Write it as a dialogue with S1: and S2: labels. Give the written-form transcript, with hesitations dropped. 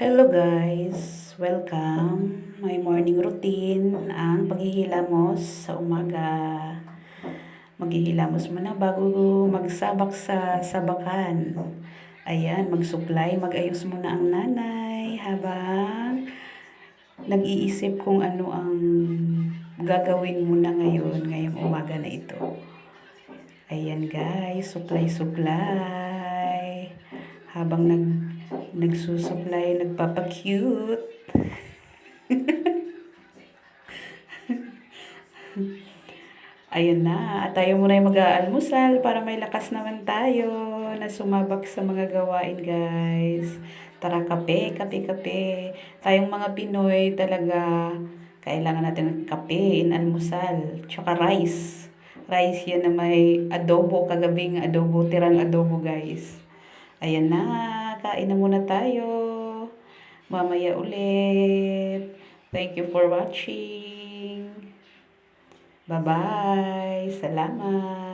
S1: Hello guys! Welcome! My morning routine, ang paghihilamos sa umaga. Maghihilamos muna bago magsabak sa sabakan. Ayan, magsuklay, magayos muna ang nanay habang nag-iisip kung ano ang gagawin muna ngayong umaga na ito. Ayan guys, suklay-suklay. Habang nagsusuklay, nagpapa-cute. Ayun na, at tayo muna yung mag-aalmusal para may lakas naman tayo na sumabak sa mga gawain, guys. Tara, kape, kape, kape. Tayong mga Pinoy talaga, kailangan natin ng kape, inalmusal, tsaka rice. Rice yan na may adobo, kagabing adobo, tirang adobo, guys. Ayan na, kain na muna tayo. Mamaya ulit. Thank you for watching. Bye-bye. Salamat.